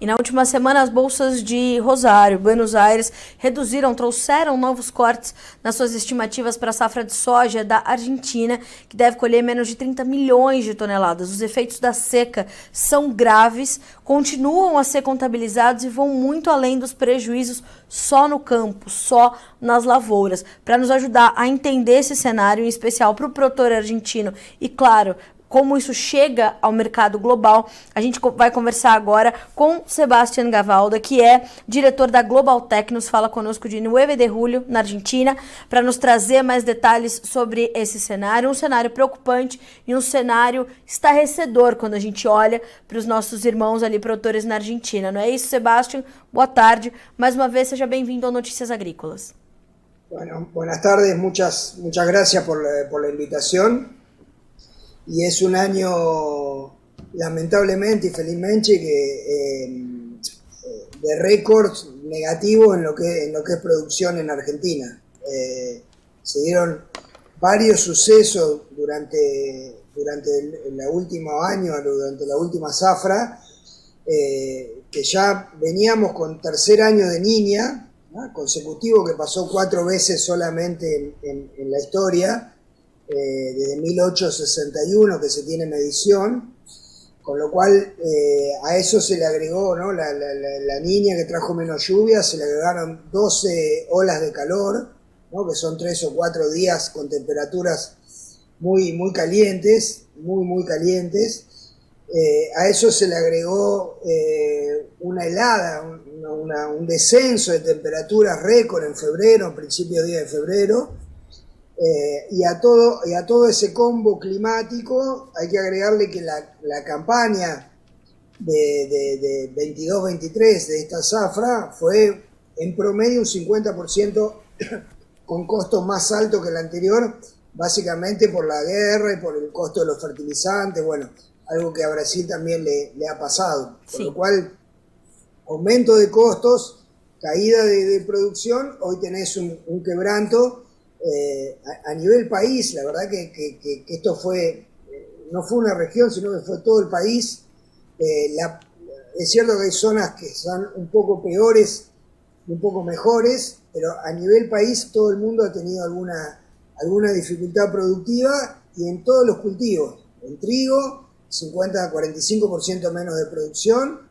E na última semana, as bolsas de Rosário, Buenos Aires, trouxeram novos cortes nas suas estimativas para a safra de soja da Argentina, que deve colher menos de 30 milhões de toneladas. Os efeitos da seca são graves, continuam a ser contabilizados e vão muito além dos prejuízos só no campo, só nas lavouras. Para nos ajudar a entender esse cenário, em especial para o produtor argentino e, claro, como isso chega ao mercado global, a gente vai conversar agora com Sebastián Gavalda, que é diretor da Global Tech, nos fala conosco de 9 de julho, na Argentina, para nos trazer mais detalhes sobre esse cenário, um cenário preocupante e um cenário estarrecedor quando a gente olha para os nossos irmãos ali produtores na Argentina. Não é isso, Sebastián? Boa tarde. Mais uma vez, seja bem-vindo ao Notícias Agrícolas. Bueno, buenas tardes, muchas gracias por la invitación. Y es un año, lamentablemente y felizmente, de récords negativos en lo que es producción en Argentina. Se dieron varios sucesos durante el último año, durante la última zafra, que ya veníamos con tercer año de Niña, ¿no?, consecutivo, que pasó 4 veces solamente en la historia, desde 1861 que se tiene medición, con lo cual a eso se le agregó, ¿no?, la Niña, que trajo menos lluvia, se le agregaron 12 olas de calor, ¿no?, que son 3 o 4 días con temperaturas muy calientes, muy calientes. A eso se le agregó una helada, un descenso de temperaturas récord en febrero, principios de febrero. Y a todo ese combo climático hay que agregarle que la campaña de 22-23 de esta zafra fue en promedio un 50% con costos más altos que el anterior, básicamente por la guerra y por el costo de los fertilizantes, bueno, algo que a Brasil también le ha pasado. Sí. Por lo cual, aumento de costos, caída de producción, hoy tenés un quebranto. A nivel país, la verdad que esto no fue una región, sino que fue todo el país. Es cierto que hay zonas que son un poco peores, un poco mejores, pero a nivel país todo el mundo ha tenido alguna dificultad productiva, y en todos los cultivos. En trigo, 50-45% menos de producción,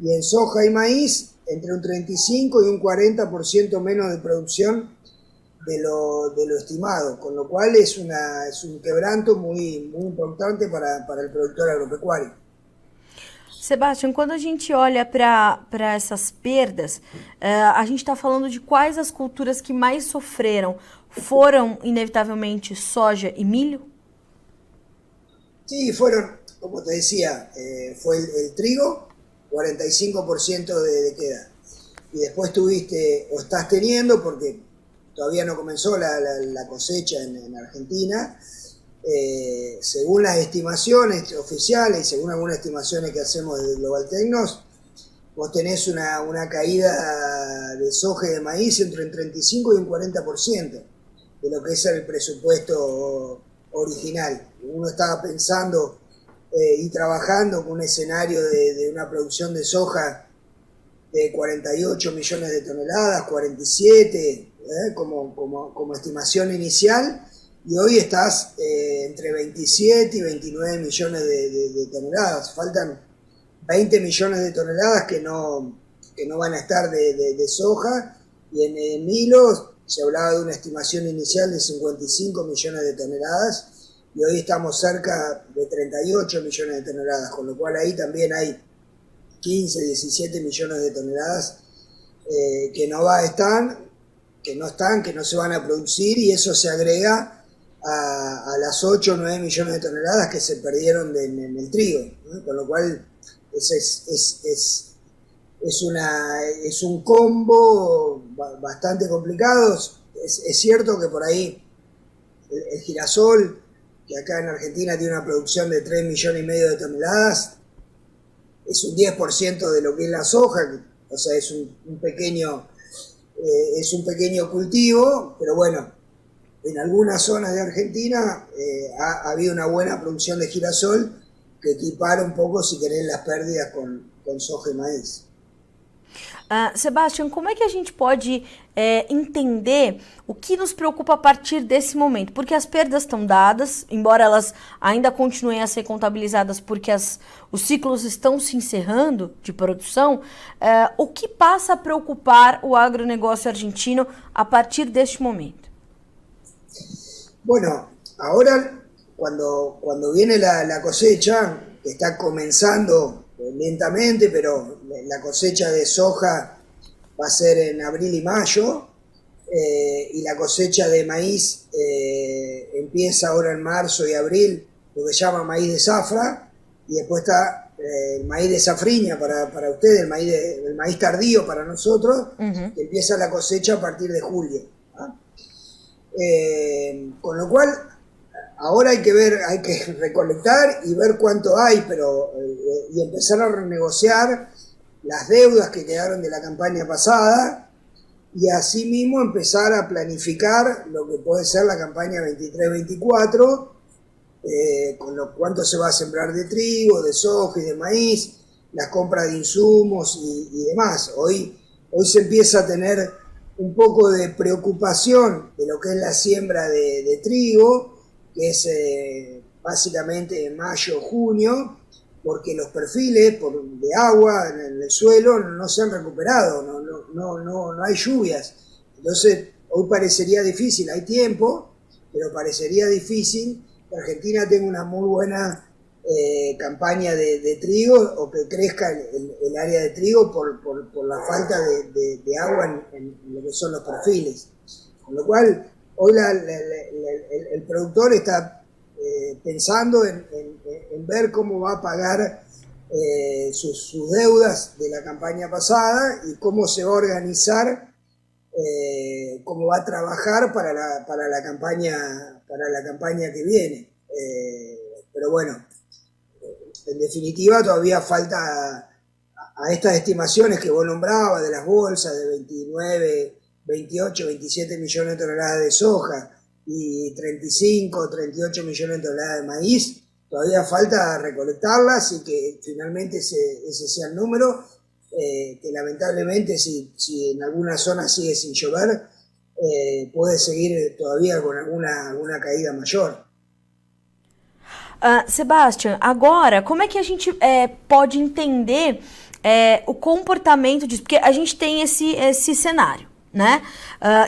y en soja y maíz, entre un 35 y un 40% menos de producción de lo estimado, con lo cual es un quebranto muy importante para el productor agropecuário. Sebastián, quando a gente olha para essas perdas, a gente está falando de quais as culturas que mais sofreram. Foram, inevitavelmente, soja e milho? Sí, fueron, como te decía, fue el trigo, 45% de queda. Y después tuviste, o estás teniendo, porque todavía no comenzó la cosecha en Argentina, según las estimaciones oficiales y según algunas estimaciones que hacemos desde Global Tecnos, vos tenés una caída de soja y de maíz entre un 35 y un 40% de lo que es el presupuesto original. Uno estaba pensando y trabajando con un escenario de una producción de soja de 48 millones de toneladas, 47, como estimación inicial, y hoy estás entre 27 y 29 millones de toneladas. Faltan 20 millones de toneladas que no van a estar de soja, y en hilo se hablaba de una estimación inicial de 55 millones de toneladas, y hoy estamos cerca de 38 millones de toneladas, con lo cual ahí también hay 15, 17 millones de toneladas que no se van a producir, y eso se agrega a las 8 o 9 millones de toneladas que se perdieron en el trigo, ¿no? Con lo cual es un combo bastante complicado. Es cierto que por ahí el girasol, que acá en Argentina tiene una producción de 3 millones y medio de toneladas, es un 10% de lo que es la soja, o sea, es un pequeño cultivo, pero bueno, en algunas zonas de Argentina ha habido una buena producción de girasol que equipara un poco, si querés, las pérdidas con soja y maíz. Sebastião, como é que a gente pode entender o que nos preocupa a partir desse momento? Porque as perdas estão dadas, embora elas ainda continuem a ser contabilizadas porque os ciclos estão se encerrando de produção, o que passa a preocupar o agronegócio argentino a partir deste momento? Bueno, ahora cuando viene la cosecha, que está comenzando lentamente, pero la cosecha de soja va a ser en abril y mayo, y la cosecha de maíz empieza ahora en marzo y abril, lo que se llama maíz de zafra, y después está el maíz de safriña para ustedes, el maíz tardío para nosotros, que empieza la cosecha a partir de julio. Con lo cual, ahora hay que recolectar y ver cuánto hay, y empezar a renegociar las deudas que quedaron de la campaña pasada, y asimismo empezar a planificar lo que puede ser la campaña 23-24, con cuánto se va a sembrar de trigo, de soja y de maíz, las compras de insumos y demás. Hoy se empieza a tener un poco de preocupación de lo que es la siembra de trigo, que es básicamente en mayo o junio, porque los perfiles de agua en el suelo no se han recuperado, no hay lluvias. Entonces, hoy parecería difícil, hay tiempo, pero parecería difícil que Argentina tenga una muy buena campaña de trigo, o que crezca el área de trigo por la falta de agua en lo que son los perfiles. Con lo cual, hoy el productor está pensando en ver cómo va a pagar sus deudas de la campaña pasada y cómo se va a organizar, cómo va a trabajar para la campaña que viene. Pero bueno, en definitiva todavía falta a estas estimaciones que vos nombrabas de las bolsas de 29, 28, 27 millones de toneladas de soja y 35, 38 millones de toneladas de maíz. Todavía falta recolectarlas y que finalmente ese sea el número, que lamentablemente si en alguna zona sigue sin llover, puede seguir todavía con alguna caída mayor. Sebastião, agora, como é que a gente pode entender o comportamento disso? Porque a gente tem esse cenário, né?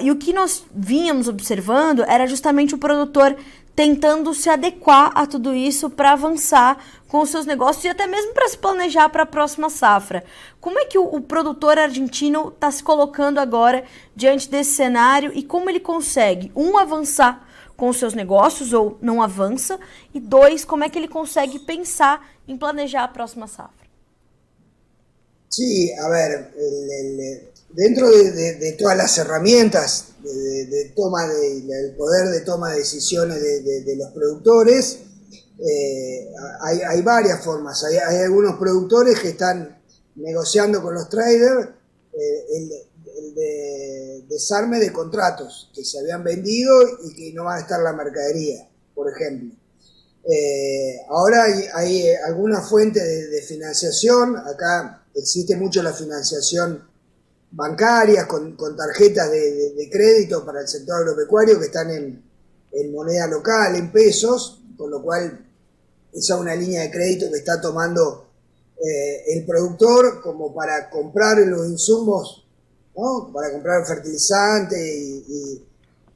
E o que nós vínhamos observando era justamente o produtor tentando se adequar a tudo isso para avançar com os seus negócios e até mesmo para se planejar para a próxima safra. Como é que o produtor argentino está se colocando agora diante desse cenário e como ele consegue, avançar com os seus negócios ou não avança, e dois, como é que ele consegue pensar em planejar a próxima safra? Sí, a ver, dentro de todas las herramientas de toma del poder de toma de decisiones de los productores, hay varias formas. Hay algunos productores que están negociando con los traders el desarme de contratos que se habían vendido y que no va a estar la mercadería, por ejemplo. Ahora hay alguna fuente de financiación. Acá existe mucho la financiación bancaria con tarjetas de crédito para el sector agropecuario que están en moneda local, en pesos, con lo cual esa es una línea de crédito que está tomando el productor como para comprar los insumos, ¿no? Para comprar el fertilizante y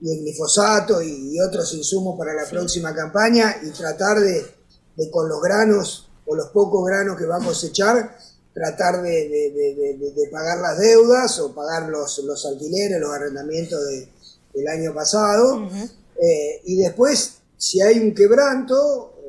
el glifosato y otros insumos para la próxima campaña, y tratar de con los granos o los pocos granos que va a cosechar, tratar de pagar las deudas o pagar los alquileres, los arrendamientos del año pasado. Y después, si hay un quebranto,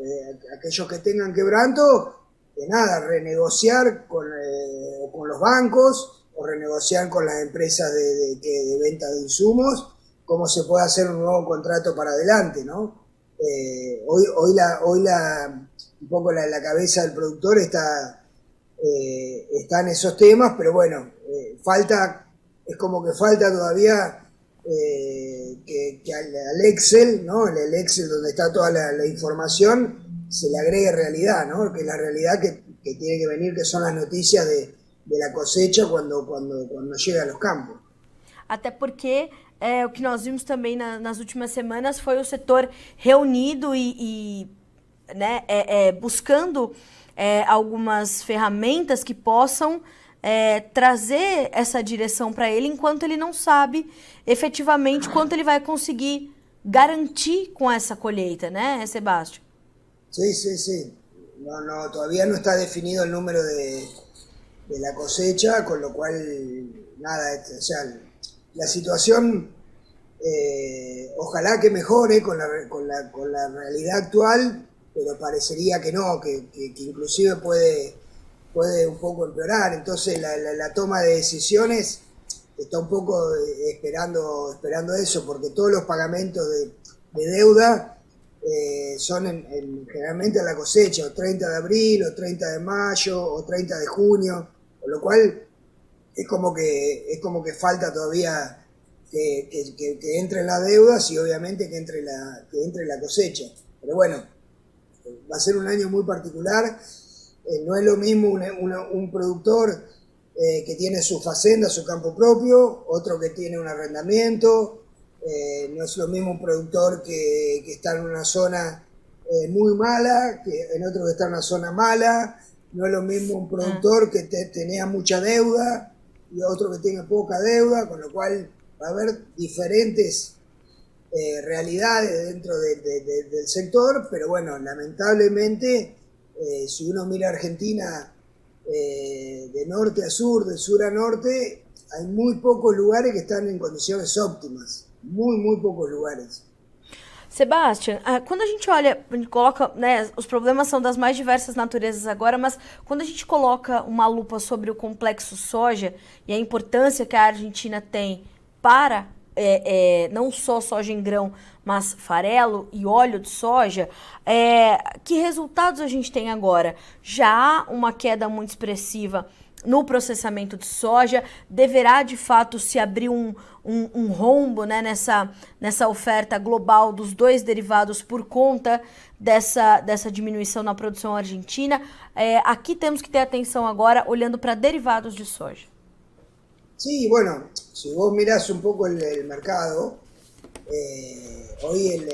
aquellos que tengan quebranto, de nada, renegociar con los bancos o renegociar con las empresas de venta de insumos, cómo se puede hacer un nuevo contrato para adelante, ¿no? Hoy un poco la cabeza del productor está en esos temas, pero bueno, es como que falta todavía que al Excel, ¿no? El Excel donde está toda la información, se le agregue realidad, ¿no? Que la realidad que tiene que venir, que son las noticias de de la cosecha cuando llega a los campos. Até porque o que nós vimos também nas últimas semanas foi o setor reunido né, buscando algumas ferramentas que possam trazer essa direção para ele, enquanto ele não sabe efetivamente quanto ele vai conseguir garantir com essa colheita, né, Sebastián? Sí, sí, sí. Todavía no está definido el número de la cosecha, con lo cual, nada, o sea, la situación ojalá que mejore con la realidad actual, pero parecería que no, que inclusive puede un poco empeorar. Entonces la toma de decisiones está un poco esperando eso, porque todos los pagamentos de deuda son generalmente a la cosecha, o 30 de abril, o 30 de mayo, o 30 de junio, con lo cual es como que falta todavía que entren las deudas y obviamente que entre la cosecha. Pero bueno, va a ser un año muy particular. No es lo mismo un productor que tiene su facenda, su campo propio, otro que tiene un arrendamiento. No es lo mismo un productor que está en una zona muy mala, que en otro que está en una zona mala. No es lo mismo un productor que tenía mucha deuda y otro que tiene poca deuda, con lo cual va a haber diferentes realidades dentro del sector, pero bueno, lamentablemente, si uno mira Argentina de norte a sur, de sur a norte, hay muy pocos lugares que están en condiciones óptimas, muy pocos lugares. Sebastián, quando a gente olha, a gente coloca, né, os problemas são das mais diversas naturezas agora, mas quando a gente coloca uma lupa sobre o complexo soja e a importância que a Argentina tem para não só soja em grão, mas farelo e óleo de soja, que resultados a gente tem agora? Já há uma queda muito expressiva no processamento de soja, deverá de fato se abrir um rombo, né, nessa oferta global dos dois derivados por conta dessa diminuição na produção argentina. Aqui temos que ter atenção agora olhando para derivados de soja. Sí, bueno, si vos mirás un poco el mercado, hoy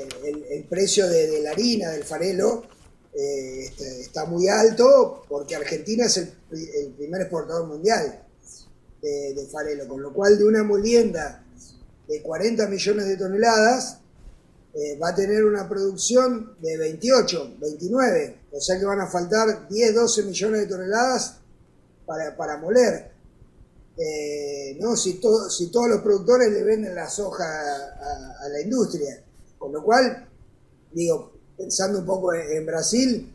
el precio de la harina, del farelo, está muy alto porque Argentina es el primer exportador mundial de farelo, con lo cual de una molienda de 40 millones de toneladas va a tener una producción de 28, 29, o sea que van a faltar 10, 12 millones de toneladas para moler. ¿No? Si todos los productores le venden la soja a la industria, con lo cual, digo, pensando un poco en Brasil,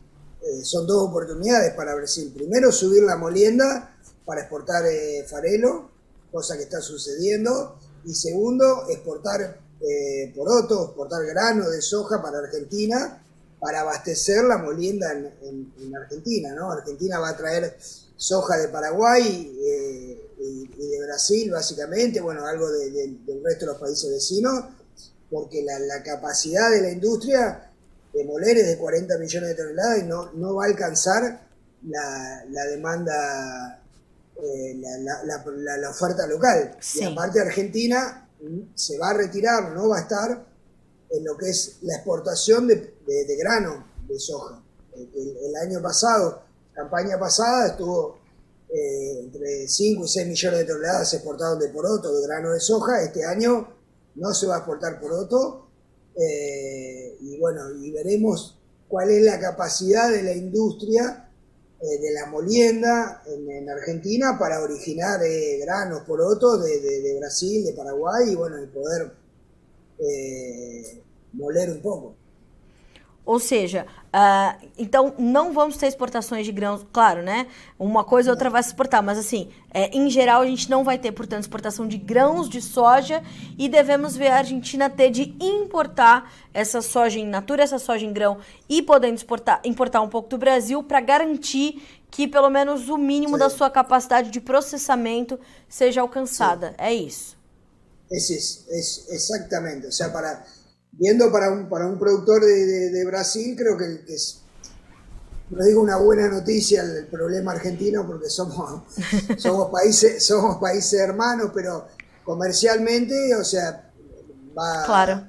son dos oportunidades para Brasil. Primero, subir la molienda para exportar farelo, cosa que está sucediendo. Y segundo, exportar poroto, exportar grano de soja para Argentina, para abastecer la molienda en Argentina, ¿no? Argentina va a traer soja de Paraguay y de Brasil, básicamente, bueno, algo del resto de los países vecinos, porque la capacidad de la industria de moler es de 40 millones de toneladas y no va a alcanzar la demanda, la oferta local. Sí. Y aparte Argentina se va a retirar, no va a estar en lo que es la exportación de grano de soja. El año pasado, campaña pasada, estuvo entre 5 y 6 millones de toneladas se exportaron de poroto, de grano de soja. Este año no se va a exportar poroto. Y bueno, y veremos cuál es la capacidad de la industria de la molienda en Argentina para originar granos, porotos de Brasil, de Paraguay, y bueno, y poder moler um pouco. Ou seja, então não vamos ter exportações de grãos, claro, né? Uma coisa ou outra vai se exportar, mas assim, em geral a gente não vai ter, portanto, exportação de grãos de soja e devemos ver a Argentina ter de importar essa soja in natura, essa soja em grão e podendo importar um pouco do Brasil para garantir que pelo menos o mínimo da sua capacidade de processamento seja alcançada. É isso. Exatamente, o sea, viendo para un productor de Brasil, creo que no digo una buena noticia el problema argentino porque somos países hermanos, pero comercialmente, o sea, Claro.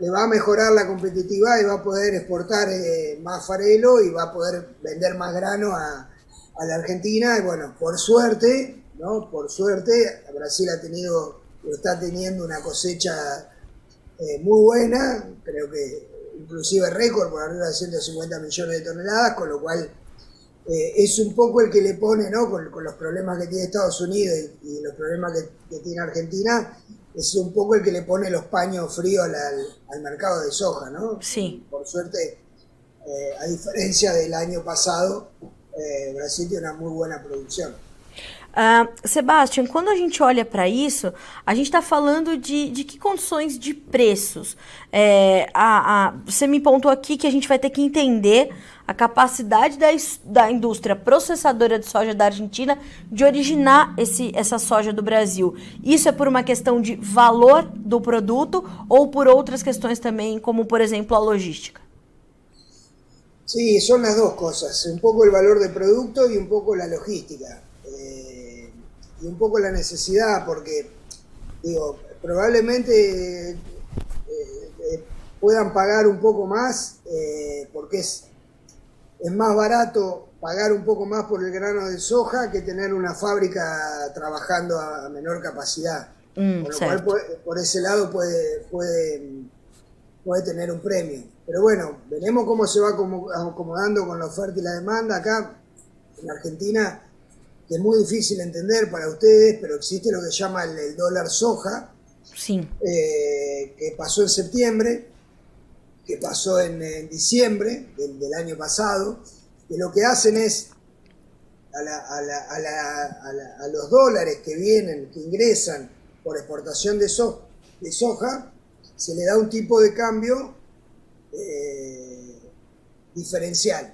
le va a mejorar la competitividad y va a poder exportar más farelo y va a poder vender más grano a la Argentina. Y bueno, por suerte, ¿no? Por suerte, Brasil está teniendo una cosecha muy buena, creo que inclusive récord por arriba de 150 millones de toneladas, con lo cual es un poco el que le pone, ¿no? Con los problemas que tiene Estados Unidos y los problemas que tiene Argentina, es un poco el que le pone los paños fríos al mercado de soja, ¿no? Sí. Por suerte, a diferencia del año pasado, Brasil tiene una muy buena producción. Sebastian, quando a gente olha para isso, a gente está falando de que condições de preços? Você me pontuou aqui que a gente vai ter que entender a capacidade da indústria processadora de soja da Argentina de originar essa soja do Brasil. Isso é por uma questão de valor do produto ou por outras questões também, como, por exemplo, a logística? Sí, son las dos cosas, un poco el valor del producto y un poco la logística. Y un poco la necesidad, porque digo, probablemente puedan pagar un poco más, porque es más barato pagar un poco más por el grano de soja que tener una fábrica trabajando a menor capacidad. Con lo cual, por ese lado puede tener un premio. Pero bueno, veremos cómo se va acomodando con la oferta y la demanda acá en Argentina, que es muy difícil entender para ustedes, pero existe lo que se llama el dólar soja, sí. Que pasó en septiembre, que pasó en diciembre del año pasado, que lo que hacen es a los dólares que ingresan por exportación de soja, se le da un tipo de cambio diferencial,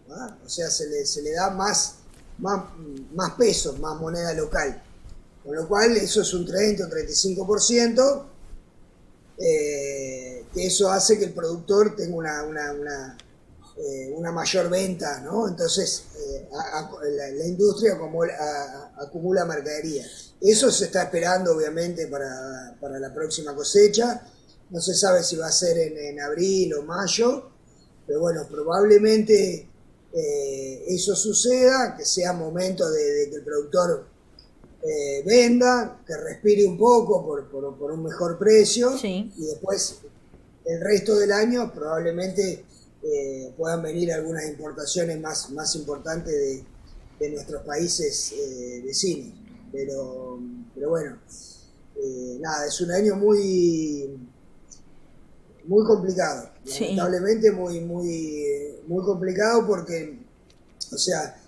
¿no? O sea, se le da más pesos, más moneda local. Con lo cual eso es un 30 o 35%, que eso hace que el productor tenga una mayor venta, ¿no? Entonces la industria acumula mercadería. Eso se está esperando obviamente para la próxima cosecha. No se sabe si va a ser en abril o mayo, pero bueno, probablemente eso suceda, que sea momento de que el productor venda, que respire un poco por un mejor precio, sí. Y después el resto del año probablemente puedan venir algunas importaciones más importantes de nuestros países vecinos. Pero bueno, nada, es un año muy complicado, sí. Lamentablemente muy complicado porque, o sea,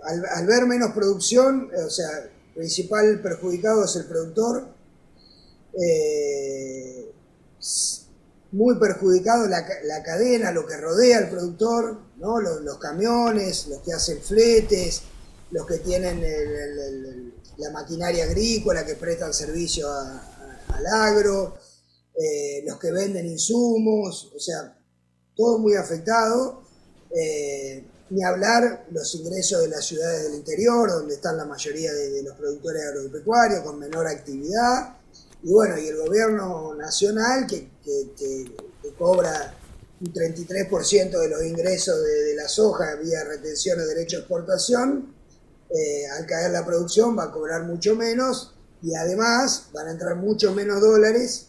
al ver menos producción, o sea, el principal perjudicado es el productor, muy perjudicado la cadena, lo que rodea al productor, ¿no? Los camiones, los que hacen fletes, los que tienen la maquinaria agrícola que prestan servicio al agro, los que venden insumos, o sea, todo muy afectado. Ni hablar los ingresos de las ciudades del interior, donde están la mayoría de los productores agropecuarios con menor actividad. Y bueno, y el gobierno nacional que cobra un 33% de los ingresos de la soja vía retención de derecho a exportación, al caer la producción va a cobrar mucho menos y además van a entrar mucho menos dólares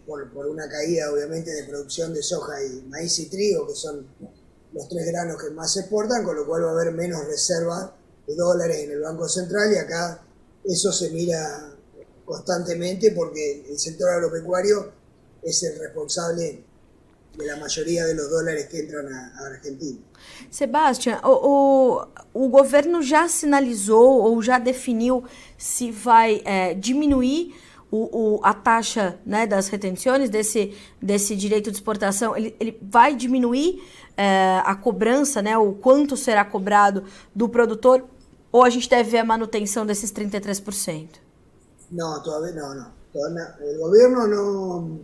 por una caída obviamente de producción de soja y maíz y trigo, que son los tres granos que más se exportan, con lo cual va a haber menos reserva de dólares en el Banco Central, y acá eso se mira constantemente porque el sector agropecuario es el responsable de la mayoria de los dólares que entram a Argentina. Sebastian, o governo já sinalizou ou já definiu se vai diminuir a taxa, né, das retenções desse direito de exportação? Ele vai diminuir a cobrança, né, o quanto será cobrado do produtor, ou a gente deve ver a manutenção desses 33%? No, todavía no. El gobierno no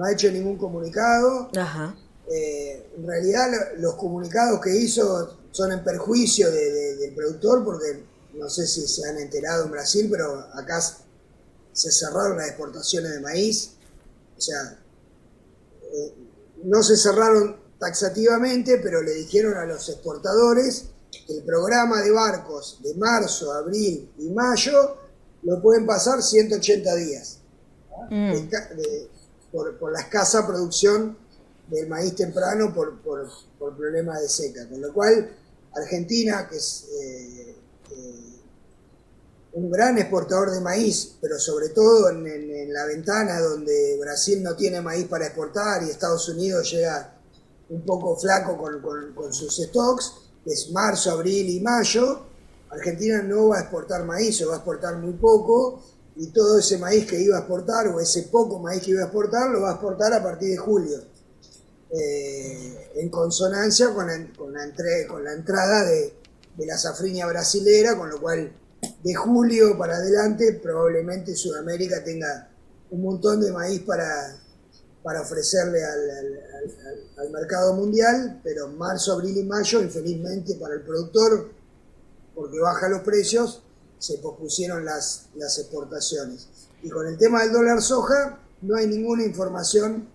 ha hecho ningún comunicado. Ajá. En realidad los comunicados que hizo son en perjuicio del productor, porque no sé si se han enterado en Brasil, pero acá se cerraron las exportaciones de maíz. O sea, no se cerraron taxativamente, pero le dijeron a los exportadores que el programa de barcos de marzo, abril y mayo lo pueden pasar 180 días por la escasa producción del maíz temprano por problemas de seca. Con lo cual, Argentina, que es un gran exportador de maíz, pero sobre todo en la ventana donde Brasil no tiene maíz para exportar y Estados Unidos llega un poco flaco con sus stocks, que es marzo, abril y mayo, Argentina no va a exportar maíz o va a exportar muy poco, y todo ese maíz que iba a exportar, o ese poco maíz que iba a exportar, lo va a exportar a partir de julio, en consonancia con la entrada de la safrinha brasilera, con lo cual de julio para adelante probablemente Sudamérica tenga un montón de maíz para ofrecerle al mercado mundial, pero marzo, abril y mayo, infelizmente para el productor, porque bajan los precios, se pospusieron las exportaciones. Y con el tema del dólar soja, no hay ninguna información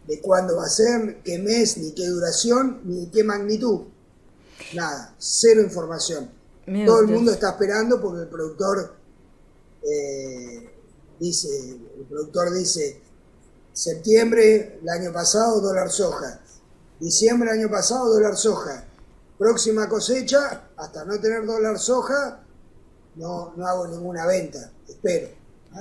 de cuándo va a ser, qué mes, ni qué duración, ni qué magnitud. Nada, cero información. Todo el mundo está esperando porque el productor dice, septiembre el año pasado, dólar soja. Diciembre el año pasado, dólar soja. Próxima cosecha, hasta no tener dólar soja, no hago ninguna venta. Espero.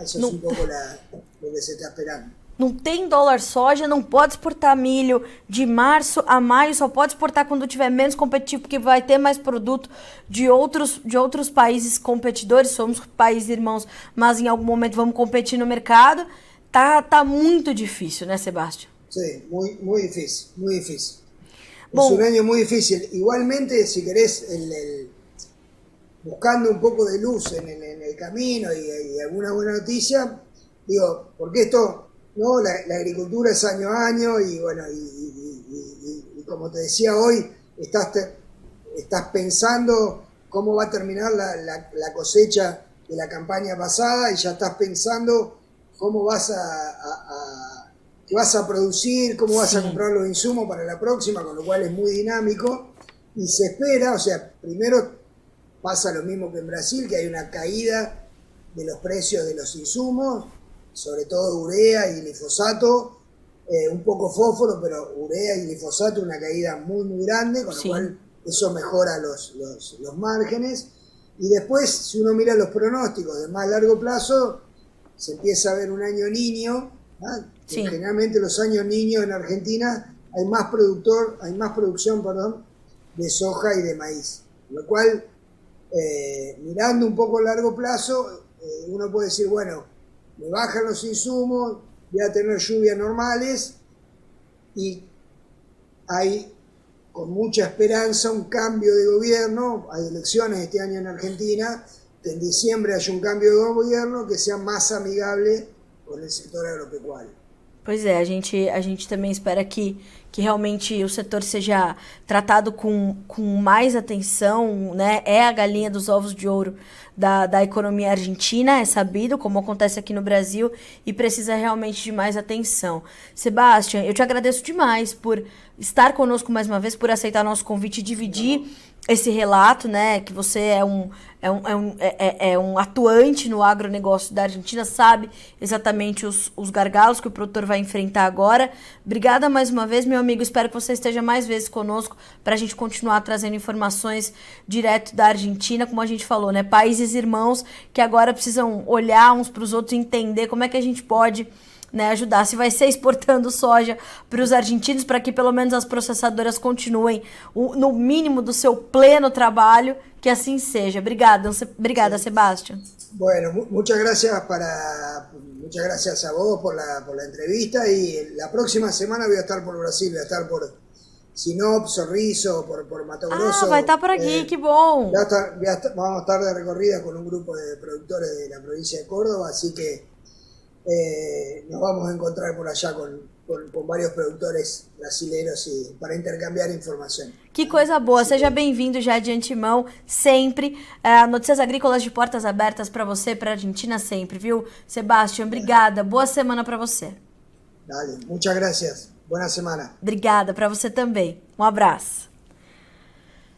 Eso es un poco lo que se está esperando. Não tem dólar soja, não pode exportar milho de março a maio, só pode exportar quando tiver menos competitivo, porque vai ter mais produto de outros países competidores, somos países irmãos, mas em algum momento vamos competir no mercado. Tá muito difícil, né, Sebastián? Sí, muy difícil, muy difícil. Es un año muy difícil. Igualmente, si querés, buscando un poco de luz en el camino y alguna buena noticia, digo, porque esto, ¿no? La agricultura es año a año y bueno, y como te decía hoy, estás pensando cómo va a terminar la cosecha de la campaña pasada y ya estás pensando cómo vas a producir, cómo vas a comprar los insumos para la próxima, con lo cual es muy dinámico y se espera, o sea, primero pasa lo mismo que en Brasil, que hay una caída de los precios de los insumos, sobre todo urea y glifosato, un poco fósforo, pero urea y glifosato una caída muy muy grande, con lo cual eso mejora los márgenes. Y después, si uno mira los pronósticos de más largo plazo, se empieza a ver un año niño, generalmente los años niños en Argentina hay más producción de soja y de maíz, lo cual mirando un poco a largo plazo uno puede decir, bueno, me bajan los insumos, voy a tener lluvias normales y hay con mucha esperanza un cambio de gobierno, hay elecciones este año en Argentina, que en diciembre haya un cambio de gobierno que sea mais amigável com o setor agropecuário. Pois é, a gente também espera que realmente o setor seja tratado com mais atenção, né? É a galinha dos ovos de ouro da economia argentina, é sabido, como acontece aqui no Brasil, e precisa realmente de mais atenção. Sebastián, eu te agradeço demais por estar conosco mais uma vez, por aceitar nosso convite e dividir esse relato, né, que você é um atuante no agronegócio da Argentina, sabe exatamente os gargalos que o produtor vai enfrentar agora. Obrigada mais uma vez, meu amigo, espero que você esteja mais vezes conosco para a gente continuar trazendo informações direto da Argentina, como a gente falou, né, países irmãos que agora precisam olhar uns para os outros e entender como é que a gente pode, né, ajudar, se vai ser exportando soja para os argentinos, para que pelo menos as processadoras continuem no mínimo do seu pleno trabalho, que assim seja. Obrigada, Sebastián. Bueno, muchas gracias a vos por la entrevista y la próxima semana voy a estar por Brasil, voy a estar por Sinop, Sorriso, por Mato Grosso. Ah, vai estar por aqui, que bom. Vamos a estar de recorrida con un grupo de productores de la provincia de Córdoba, así que nos vamos a encontrar por allá con varios productores brasileños y para intercambiar información. Que coisa boa, seja bem-vindo já de antemão, sempre. Notícias Agrícolas de portas abertas para você, para a Argentina sempre, viu? Sebastião, obrigada, boa semana para você. Dale, muchas gracias, buena semana. Obrigada para você também, um abraço.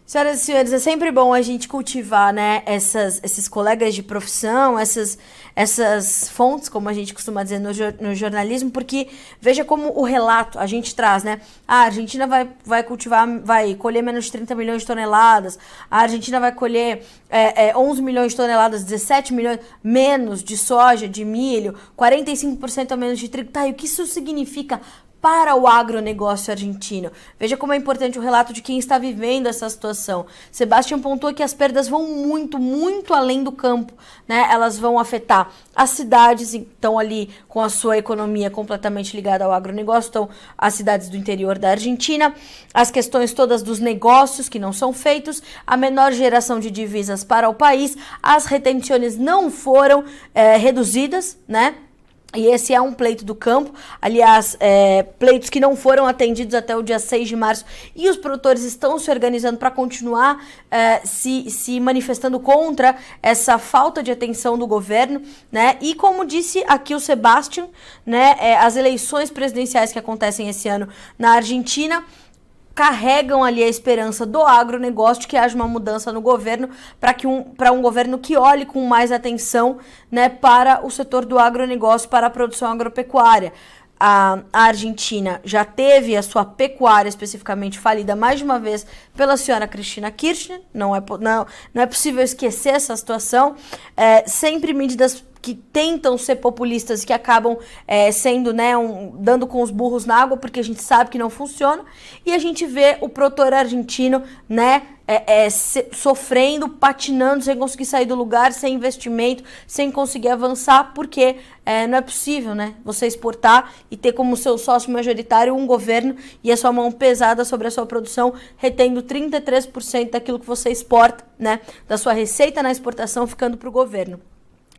Senhoras e senhores, é sempre bom a gente cultivar, né, esses colegas de profissão, essas fontes, como a gente costuma dizer no jornalismo, porque veja como o relato a gente traz, né? A Argentina vai colher menos de 30 milhões de toneladas, a Argentina vai colher 11 milhões de toneladas, 17 milhões menos de soja, de milho, 45% a menos de trigo. Tá, e o que isso significa para o agronegócio argentino? Veja como é importante o relato de quem está vivendo essa situação. Sebastião pontuou que as perdas vão muito, muito além do campo, né? Elas vão afetar as cidades, então ali com a sua economia completamente ligada ao agronegócio, então as cidades do interior da Argentina, as questões todas dos negócios que não são feitos, a menor geração de divisas para o país, as retenções não foram reduzidas, né? E esse é um pleito do campo, aliás, pleitos que não foram atendidos até o dia 6 de março, e os produtores estão se organizando para continuar se manifestando contra essa falta de atenção do governo, né? E como disse aqui o Sebastião, né, as eleições presidenciais que acontecem esse ano na Argentina carregam ali a esperança do agronegócio de que haja uma mudança no governo para um governo que olhe com mais atenção, né, para o setor do agronegócio, para a produção agropecuária. A Argentina já teve a sua pecuária especificamente falida mais de uma vez pela senhora Cristina Kirchner, não é possível esquecer essa situação, sempre medidas que tentam ser populistas e que acabam sendo, né, dando com os burros na água, porque a gente sabe que não funciona, e a gente vê o produtor argentino, né, sofrendo, patinando, sem conseguir sair do lugar, sem investimento, sem conseguir avançar, porque não é possível, né, você exportar e ter como seu sócio majoritário um governo e a sua mão pesada sobre a sua produção, retendo 33% daquilo que você exporta, né, da sua receita na exportação, ficando para o governo.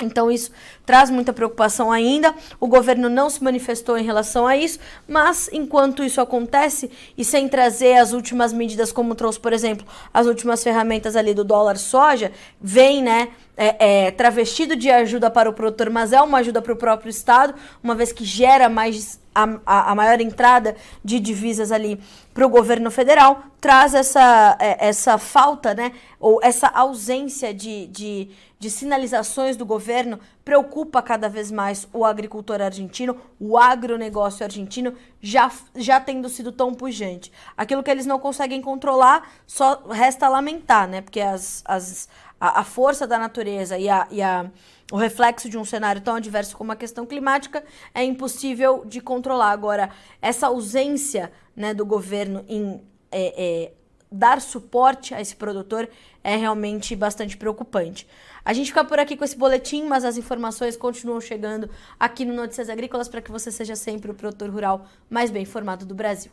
Então isso traz muita preocupação ainda, o governo não se manifestou em relação a isso, mas enquanto isso acontece e sem trazer as últimas medidas, como trouxe, por exemplo, as últimas ferramentas ali do dólar soja, vem, né, travestido de ajuda para o produtor, mas é uma ajuda para o próprio Estado, uma vez que gera mais a maior entrada de divisas ali para o governo federal, traz essa falta, né, ou essa ausência de sinalizações do governo, preocupa cada vez mais o agricultor argentino, o agronegócio argentino, já tendo sido tão pujante. Aquilo que eles não conseguem controlar, só resta lamentar, né, porque a força da natureza e o reflexo de um cenário tão adverso como a questão climática é impossível de controlar. Agora, essa ausência, né, do governo em dar suporte a esse produtor é realmente bastante preocupante. A gente fica por aqui com esse boletim, mas as informações continuam chegando aqui no Notícias Agrícolas para que você seja sempre o produtor rural mais bem informado do Brasil.